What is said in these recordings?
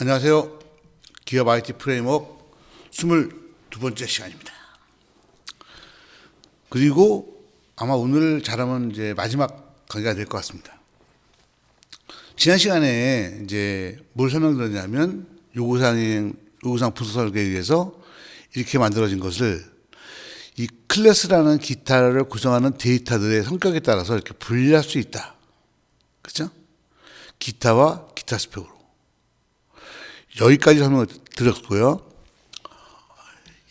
안녕하세요. 기업 IT 프레임워크 22번째 시간입니다. 그리고 아마 오늘 잘하면 이제 마지막 강의가 될 것 같습니다. 지난 시간에 이제 뭘 설명드렸냐면 요구사항 분석 설계에 의해서 이렇게 만들어진 것을 이 클래스라는 기타를 구성하는 데이터들의 성격에 따라서 이렇게 분리할 수 있다. 그렇죠? 기타와 기타 스펙으로. 여기까지 설명을 드렸고요.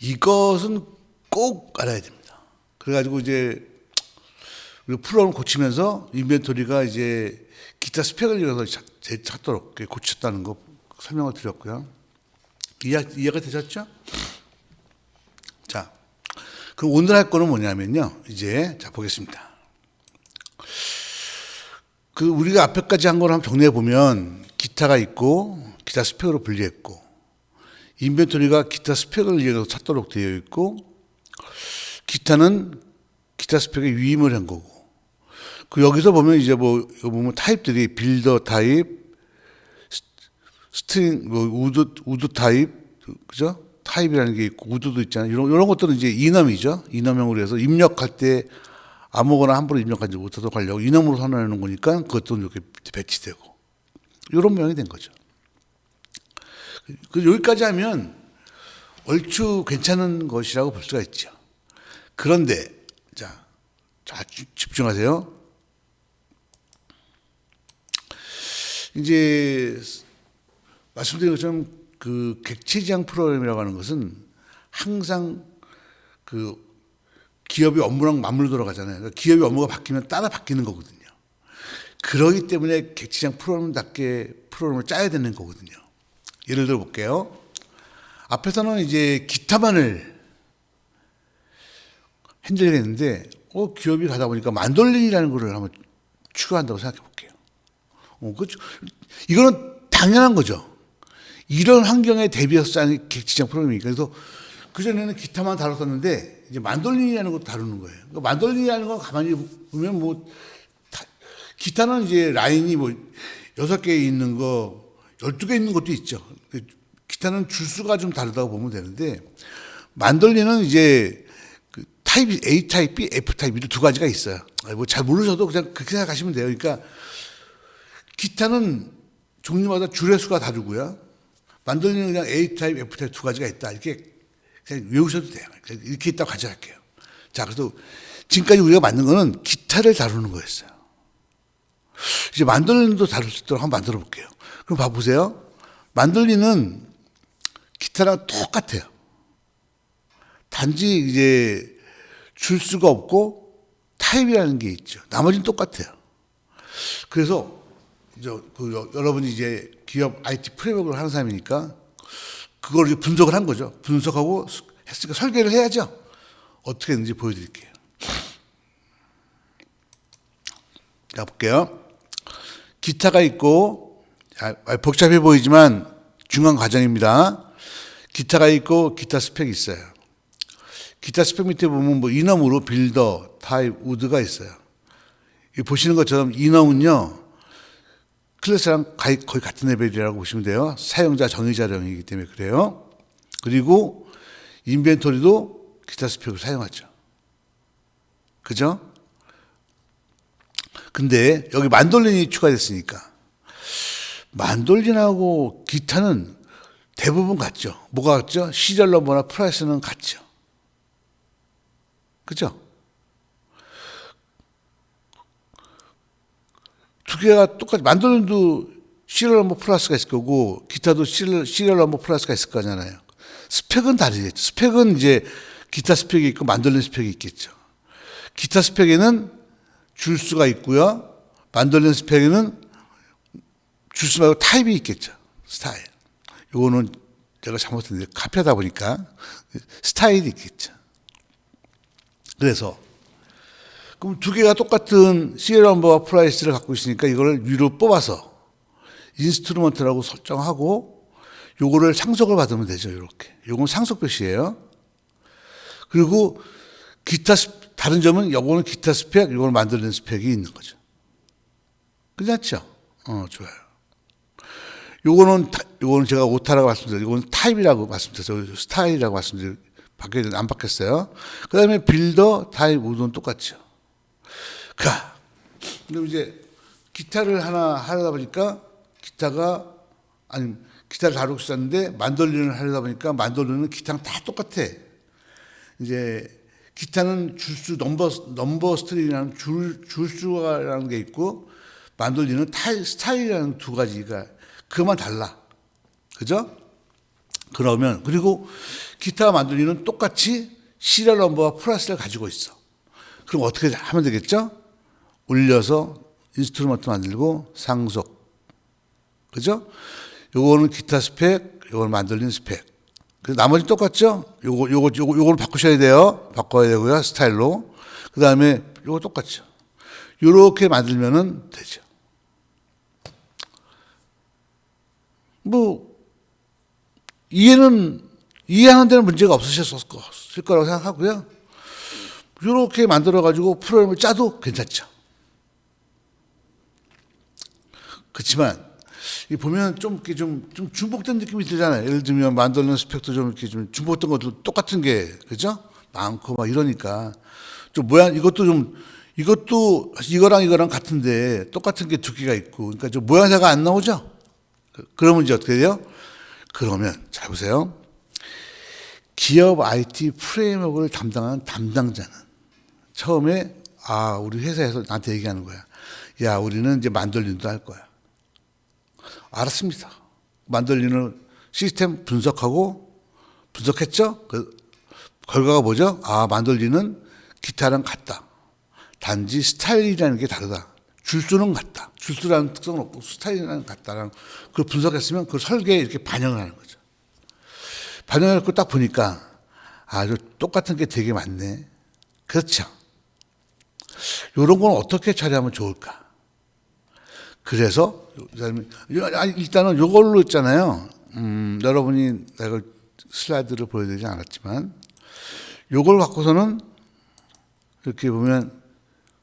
이것은 꼭 알아야 됩니다. 그래가지고 이제 프로그램을 고치면서 인벤토리가 이제 기타 스펙을 이용해서 찾도록 고쳤다는 거 설명을 드렸고요. 이해가 되셨죠? 자, 그럼 오늘 할 거는 뭐냐면요. 이제 자 보겠습니다. 우리가 앞에까지 한 걸 한번 정리해 보면 기타가 있고 기타 스펙으로 분리했고 인벤토리가 기타 스펙을 이용해서 찾도록 되어 있고 기타는 기타 스펙에 위임을 한 거고 여기서 보면 이제 보면 타입들이 빌더 타입, 스트링, 우드 타입, 그죠? 타입이라는 게 있고 우드도 있잖아요. 이런 것들은 이제 이넘이죠. 이넘형으로 해서 입력할 때 아무거나 함부로 입력하지 못하도록 하려고 이넘으로 선언하는 거니까 그것도 이렇게 배치되고 이런 모양이 된 거죠. 여기까지 하면 얼추 괜찮은 것이라고 볼 수가 있죠. 그런데 자 집중하세요. 이제 말씀드린 것처럼 객체지향 프로그램이라고 하는 것은 항상 기업의 업무랑 맞물려 들어가잖아요. 그러니까 기업의 업무가 바뀌면 따라 바뀌는 거거든요. 그러기 때문에 객체지향 프로그램답게 프로그램을 짜야 되는 거거든요. 예를 들어 볼게요. 앞에서는 이제 기타만을 핸들했는데 기업이 가다 보니까 만돌린이라는 거를 한번 추가한다고 생각해 볼게요. 그렇죠. 이거는 당연한 거죠. 이런 환경에 대비해서 짜는 객체지향 프로그램이니까. 그래서 그전에는 기타만 다뤘었는데 이제 만돌린이라는 것도 다루는 거예요. 그러니까 만돌린이라는 건 가만히 보면 기타는 이제 라인이 6개 있는 거 12개 있는 것도 있죠. 기타는 줄수가 좀 다르다고 보면 되는데 만돌린은 이제 타입 A 타입, B, F 타입 이런 두 가지가 있어요. 잘 모르셔도 그냥 그렇게 생각하시면 돼요. 그러니까 기타는 종류마다 줄의 수가 다르고요. 만돌린은 그냥 A 타입, F 타입 두 가지가 있다. 이렇게 그냥 외우셔도 돼요. 이렇게 있다고 가져갈게요. 자, 그래서 지금까지 우리가 만든 거는 기타를 다루는 거였어요. 이제 만돌린도 다룰 수 있도록 한번 만들어 볼게요. 그럼 봐보세요. 만돌린은 기타랑 똑같아요. 단지 이제 줄수가 없고 타입이라는 게 있죠. 나머지는 똑같아요. 그래서 여러분이 이제 기업 IT 프레임워크를 하는 사람이니까 그걸 이제 분석을 한 거죠. 분석하고 했으니까 설계를 해야죠. 어떻게 했는지 보여드릴게요. 자, 볼게요. 기타가 있고 복잡해 보이지만 중요한 과정입니다. 기타가 있고 기타 스펙이 있어요. 기타 스펙 밑에 보면 이넘으로 빌더, 타입, 우드가 있어요. 보시는 것처럼 이넘은요 클래스랑 거의 같은 레벨이라고 보시면 돼요. 사용자 정의자령이기 때문에 그래요. 그리고 인벤토리도 기타 스펙을 사용하죠. 그죠? 근데 여기 만돌린이 추가됐으니까 만돌린하고 기타는 대부분 같죠. 뭐가 같죠? 시리얼 넘버나 프라이스는 같죠. 그죠? 두 개가 똑같이 만돌린도 시리얼 넘버 플러스가 있을 거고 기타도 시리얼 넘버 플러스가 있을 거잖아요. 스펙은 다르겠죠. 스펙은 이제 기타 스펙이 있고 만돌린 스펙이 있겠죠. 기타 스펙에는 줄수가 있고요. 만돌린 스펙에는 줄수 말고 타입이 있겠죠. 스타일. 요거는 제가 잘못했는데 카피하다 보니까 스타일이 있겠죠. 그래서 그럼 두 개가 똑같은 시리얼 넘버와 프라이스를 갖고 있으니까 이걸 위로 뽑아서 인스트루먼트라고 설정하고 요거를 상속을 받으면 되죠. 이렇게. 요건 상속 표시예요. 그리고 다른 점은 요거는 기타 스펙, 요거는 만들어낸 스펙이 있는 거죠. 괜찮죠? 좋아요. 요거는 제가 오타라고 말씀드렸어요. 요거는 타입이라고 말씀드렸어요. 스타일이라고 말씀드렸어요. 안 바뀌었어요. 그 다음에 빌더, 타입, 우드는 똑같죠. 그럼 이제 기타를 하나 하려다 보니까 기타를 다루고 있었는데 만돌린을 하려다 보니까 만돌린은 기타랑 다 똑같아. 이제 기타는 줄수 넘버 스트링이라는 줄수라는 게 있고 만돌린은 스타일이라는 두 가지가 그만 달라. 그죠? 그리고 기타와 만돌린은 똑같이 시리얼 넘버와 플러스를 가지고 있어. 그럼 어떻게 하면 되겠죠? 올려서 인스트루먼트 만들고 상속. 그죠? 요거는 기타 스펙, 요거는 만돌린 스펙. 나머지 똑같죠? 요거를 바꾸셔야 돼요. 바꿔야 되고요. 스타일로. 그 다음에 요거 똑같죠. 요렇게 만들면은 되죠. 이해하는 데는 문제가 없으셨을 거라고 생각하고요. 요렇게 만들어가지고 프로그램을 짜도 괜찮죠. 그렇지만, 보면 좀 중복된 느낌이 들잖아요. 예를 들면 만들는 스펙도 좀 이렇게 좀 중복된 것도 똑같은 게, 그죠? 많고 막 이러니까. 좀 이것도 이거랑 같은데 똑같은 게 두 개가 있고. 그러니까 좀 모양새가 안 나오죠? 그러면 이제 어떻게 돼요? 그러면, 잘 보세요. 기업 IT 프레임워크를 담당하는 담당자는 처음에, 우리 회사에서 나한테 얘기하는 거야. 야, 우리는 이제 만돌린도 할 거야. 알았습니다. 만돌린을 시스템 분석했죠? 그 결과가 뭐죠? 만돌린은 기타랑 같다. 단지 스타일이라는 게 다르다. 줄수는 같다. 줄수라는 특성은 없고 스타일이라는 같다라는 그걸 분석했으면 그 설계에 이렇게 반영을 하는 거죠. 반영해서 딱 보니까 아주 똑같은 게 되게 많네. 그렇죠. 이런 건 어떻게 처리하면 좋을까? 그래서 일단은 이걸로 있잖아요. 여러분이 내가 슬라이드를 보여드리지 않았지만 이걸 갖고서는 이렇게 보면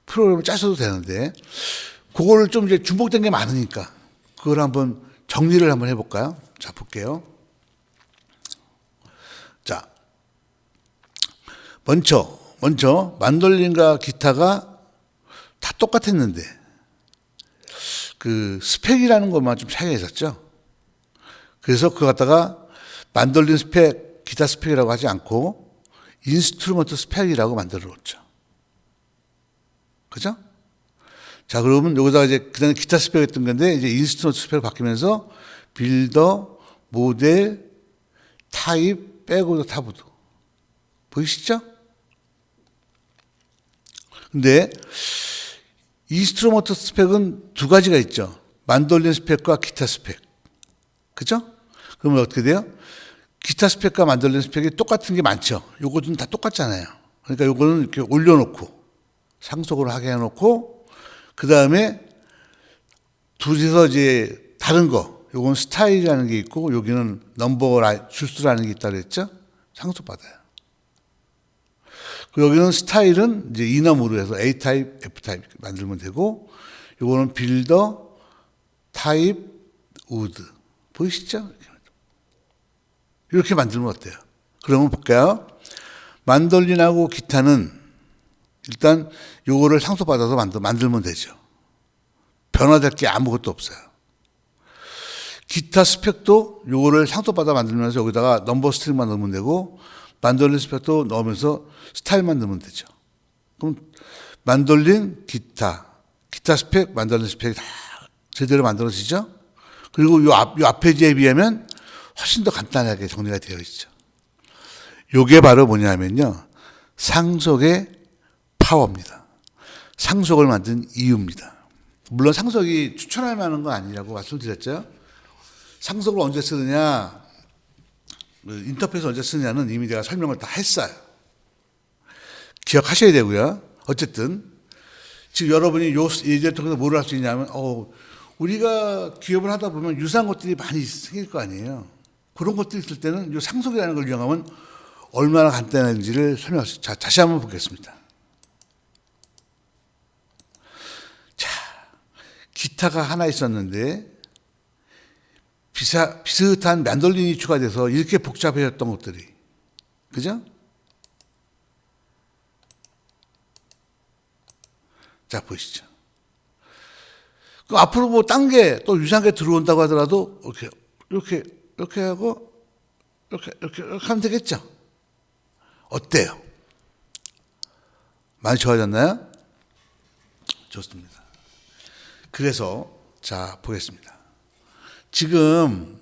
프로그램을 짜셔도 되는데 그거를 좀 이제 중복된 게 많으니까 그걸 한번 정리를 한번 해볼까요? 자, 볼게요. 자, 먼저 만돌린과 기타가 다 똑같았는데 그 스펙이라는 것만 좀 차이가 있었죠. 그래서 그거 갖다가 만돌린 스펙, 기타 스펙이라고 하지 않고 인스트루먼트 스펙이라고 만들어 놓죠. 그죠? 자, 그러면 여기다가 이제 그다음에 기타 스펙 했던 건데 이제 인스트루먼트 스펙으로 바뀌면서 빌더, 모델, 타입, 백오더, 타브도. 보이시죠? 근데 인스트루먼트 스펙은 두 가지가 있죠. 만돌린 스펙과 기타 스펙. 그죠? 그러면 어떻게 돼요? 기타 스펙과 만돌린 스펙이 똑같은 게 많죠. 요거는 다 똑같잖아요. 그러니까 요거는 이렇게 올려놓고 상속을 하게 해놓고 그 다음에 둘이서 이제 다른 거 요건 스타일이라는 게 있고 여기는 넘버 줄수라는 게 있다고 그랬죠. 상속받아요. 여기는 스타일은 이제 이넘으로 해서 A 타입, F 타입 만들면 되고, 요거는 빌더, 타입, 우드. 보이시죠? 이렇게 만들면 어때요? 그러면 볼까요? 만돌린하고 기타는 일단 요거를 상속받아서 만들면 되죠. 변화될 게 아무것도 없어요. 기타 스펙도 요거를 상속받아 만들면서 여기다가 넘버 스트링만 넣으면 되고, 만돌린 스펙도 넣으면서 스타일만 넣으면 되죠. 그럼 만돌린, 기타 스펙, 만돌린 스펙이 다 제대로 만들어지죠. 그리고 요 앞에 지에 비하면 훨씬 더 간단하게 정리가 되어 있죠. 요게 바로 뭐냐면요. 상속의 파워입니다. 상속을 만든 이유입니다. 물론 상속이 추천할 만한 건 아니라고 말씀드렸죠. 상속을 언제 쓰느냐, 인터페이스 언제 쓰느냐는 이미 제가 설명을 다 했어요. 기억하셔야 되고요. 어쨌든 지금 여러분이 요 예제를 통해서 뭘 할 수 있냐면 우리가 기업을 하다 보면 유사한 것들이 많이 생길 거 아니에요. 그런 것들이 있을 때는 요 상속이라는 걸 이용하면 얼마나 간단한지를 설명할 수 있어요. 자, 다시 한번 보겠습니다. 자, 기타가 하나 있었는데 비슷한 만돌린이 추가돼서 이렇게 복잡해졌던 것들이. 그죠? 자, 보시죠. 그 앞으로 뭐 딴 게 또 유사한 게 들어온다고 하더라도 이렇게 하고 이렇게 하면 되겠죠? 어때요? 많이 좋아졌나요? 좋습니다. 그래서 자, 보겠습니다. 지금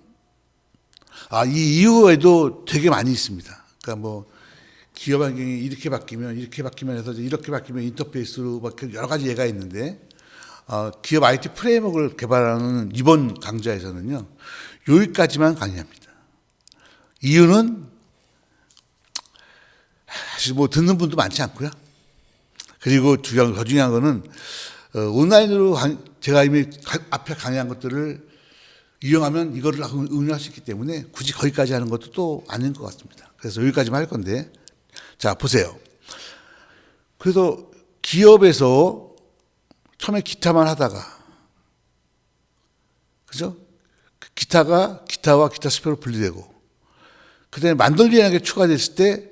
이 이후에도 되게 많이 있습니다. 그러니까 뭐 기업 환경이 이렇게 바뀌면 해서 이렇게 바뀌면 인터페이스로 막 여러 가지 예가 있는데 기업 IT 프레임워크를 개발하는 이번 강좌에서는요, 여기까지만 강의합니다. 이유는 사실 뭐 듣는 분도 많지 않고요. 그리고 더 중요한 거는 온라인으로 제가 이미 앞에 강의한 것들을 이용하면 이거를 응용할 수 있기 때문에 굳이 거기까지 하는 것도 또 아닌 것 같습니다. 그래서 여기까지만 할 건데, 자, 보세요. 그래서 기업에서 처음에 기타만 하다가, 그죠? 기타와 기타 스펙으로 분리되고, 그 다음에 만돌린이라는 게 추가됐을 때,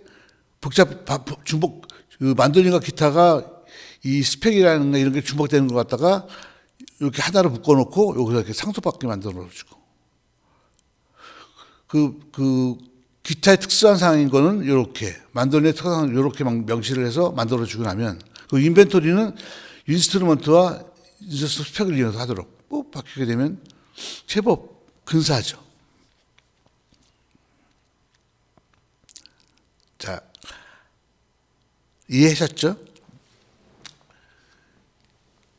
만돌린과 기타가 이 스펙이라는 거 이런 게 중복되는 것 같다가, 이렇게 하나로 묶어놓고, 여기서 이렇게 상소받게 만들어주고. 기타의 특수한 상황인 거는 이렇게, 만돌린의 특수한 상황 이렇게 명시를 해서 만들어주고 나면, 그 인벤토리는 인스트루먼트와 스펙을 이용해서 하도록 꼭 바뀌게 되면 제법 근사하죠. 자, 이해하셨죠?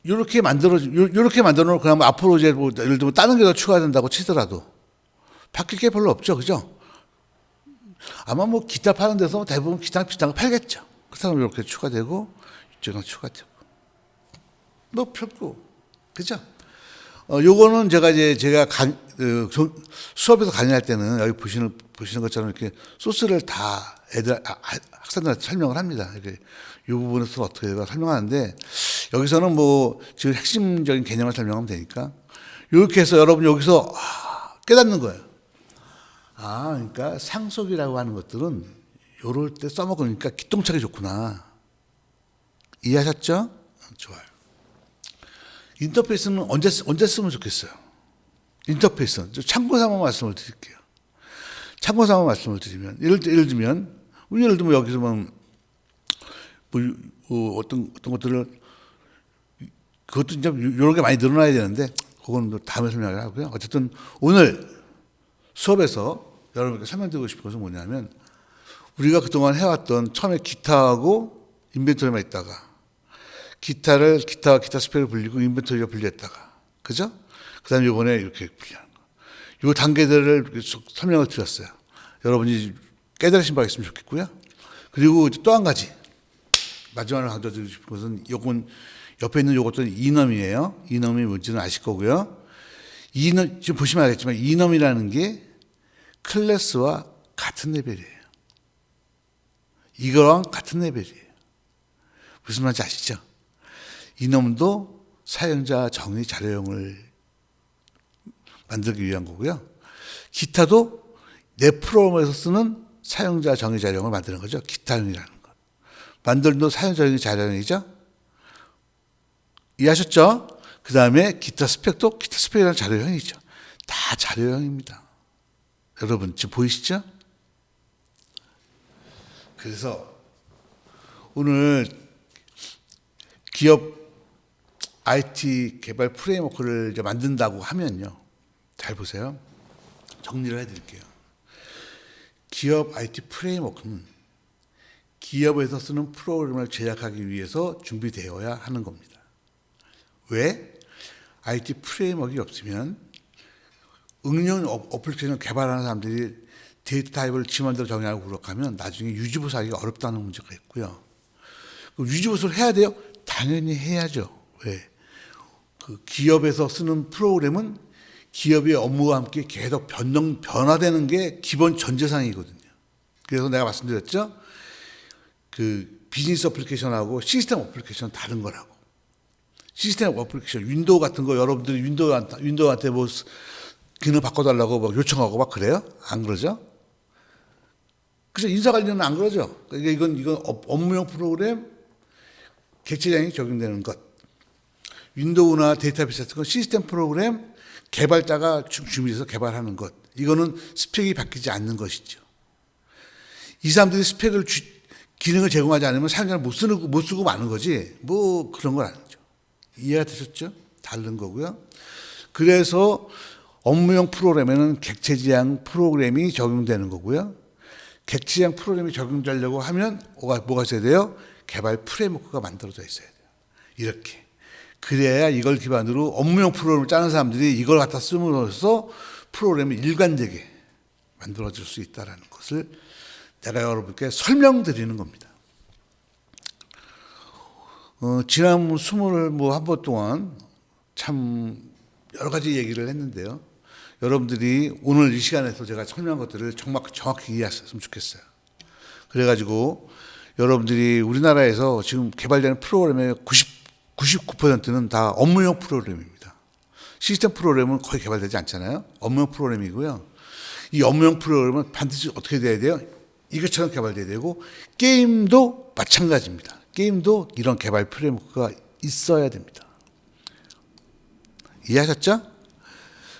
이렇게 만들어놓고 그러면 앞으로 이제 뭐 예를 들면 다른 게 더 추가된다고 치더라도 바뀔 게 별로 없죠. 그죠? 아마 뭐 기타 파는 데서 대부분 기타 비슷한 거 팔겠죠. 그렇다면 이렇게 추가되고 이쪽은 추가되고 뭐 별거, 그죠? 요거는 제가 수업에서 강의할 때는 여기 보시는 것처럼 이렇게 소스를 다 학생들한테 설명을 합니다. 이렇게 이 부분에서 어떻게 설명하는데, 여기서는 뭐 지금 핵심적인 개념을 설명하면 되니까 이렇게 해서 여러분 여기서 깨닫는 거예요. 그러니까 상속이라고 하는 것들은 요럴 때 써먹으니까 기똥차게 좋구나. 이해하셨죠? 좋아요. 인터페이스는 언제 쓰면 좋겠어요? 인터페이스는 참고 삼아 말씀을 드릴게요. 참고 삼아 말씀을 드리면 예를 들면 여기서 뭐 어떤 것들을, 그것도 이제 여러 개 많이 늘어나야 되는데 그건 다음에 설명을 하고요. 어쨌든 오늘 수업에서 여러분께 설명드리고 싶은 것은 뭐냐면, 우리가 그동안 해왔던 처음에 기타하고 인벤토리만 있다가 기타와 기타 스펙을 불리고 인벤토리가 분리했다가, 그죠? 그 다음에 이번에 이렇게 분리하는 거. 이 단계들을 설명을 드렸어요. 여러분이 깨달으신 바가 있으면 좋겠고요. 그리고 또 한 가지, 마지막으로 강조드리고 싶은 것은, 요건, 옆에 있는 요것도 이넘이에요. 이넘이 뭔지는 아실 거고요. 지금 보시면 알겠지만, 이넘이라는 게 클래스와 같은 레벨이에요. 이거랑 같은 레벨이에요. 무슨 말인지 아시죠? 이놈도 사용자 정의 자료형을 만들기 위한 거고요. 기타도 내 프로그램에서 쓰는 사용자 정의 자료형을 만드는 거죠. 기타형이라는 것. 만돌린도 사용자 정의 자료형이죠. 이해하셨죠? 그 다음에 기타 스펙도 기타 스펙이라는 자료형이죠. 다 자료형입니다. 여러분 지금 보이시죠? 그래서 오늘 기업 IT 개발 프레임워크를 이제 만든다고 하면요, 잘 보세요. 정리를 해드릴게요. 기업 IT 프레임워크는 기업에서 쓰는 프로그램을 제작하기 위해서 준비되어야 하는 겁니다. 왜? IT 프레임워크가 없으면 응용 어플리케이션을 개발하는 사람들이 데이터 타입을 지만대로 정의하고 그렇게 나중에 유지보수 하기가 어렵다는 문제가 있고요. 유지보수를 해야 돼요? 당연히 해야죠. 왜? 기업에서 쓰는 프로그램은 기업의 업무와 함께 계속 변화되는 게 기본 전제상이거든요. 그래서 내가 말씀드렸죠? 비즈니스 어플리케이션하고 시스템 어플리케이션은 다른 거라고. 시스템 어플리케이션, 윈도우 같은 거 여러분들이 윈도우한테 뭐 기능 바꿔달라고 막 요청하고 막 그래요? 안 그러죠? 그래서 인사 관리는 안 그러죠. 그러니까 이건 업무용 프로그램 객체량이 적용되는 것. 윈도우나 데이터베이스 같은 건 시스템 프로그램 개발자가 준비해서 개발하는 것. 이거는 스펙이 바뀌지 않는 것이죠. 이 사람들이 기능을 제공하지 않으면 사용자는 못 쓰고 마는 거지. 뭐 그런 건 아니죠. 이해가 되셨죠? 다른 거고요. 그래서 업무용 프로그램에는 객체지향 프로그램이 적용되는 거고요. 객체지향 프로그램이 적용되려고 하면 뭐가 있어야 돼요? 개발 프레임워크가 만들어져 있어야 돼요. 이렇게. 그래야 이걸 기반으로 업무용 프로그램을 짜는 사람들이 이걸 갖다 쓰므로써 프로그램이 일관되게 만들어질 수 있다는 것을 내가 여러분께 설명드리는 겁니다. 지난 21번 동안 참 여러 가지 얘기를 했는데요. 여러분들이 오늘 이 시간에서 제가 설명한 것들을 정확히 이해하셨으면 좋겠어요. 그래가지고 여러분들이 우리나라에서 지금 개발되는 프로그램의 99%는 다 업무용 프로그램입니다. 시스템 프로그램은 거의 개발되지 않잖아요. 업무용 프로그램이고요. 이 업무용 프로그램은 반드시 어떻게 돼야 돼요? 이것처럼 개발돼야 되고 게임도 마찬가지입니다. 게임도 이런 개발 프레임워크가 있어야 됩니다. 이해하셨죠?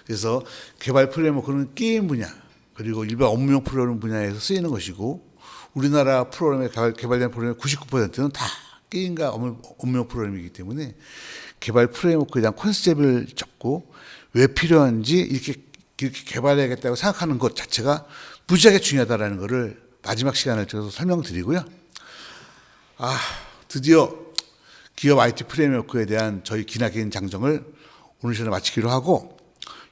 그래서 개발 프레임워크는 게임 분야 그리고 일반 업무용 프로그램 분야에서 쓰이는 것이고 우리나라 프로그램에 개발된 프로그램의 99%는 다 게임과 업무용 프로그램이기 때문에 개발 프레임워크에 대한 컨셉을 잡고 왜 필요한지 이렇게 개발해야겠다고 생각하는 것 자체가 무지하게 중요하다는 것을 마지막 시간을 통해서 설명드리고요. 드디어 기업 IT 프레임워크에 대한 저희 기나긴 장정을 오늘 시간에 마치기로 하고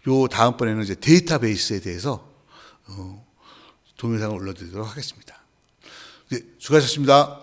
요 다음번에는 이제 데이터베이스에 대해서 동영상을 올려드리도록 하겠습니다. 네, 수고하셨습니다.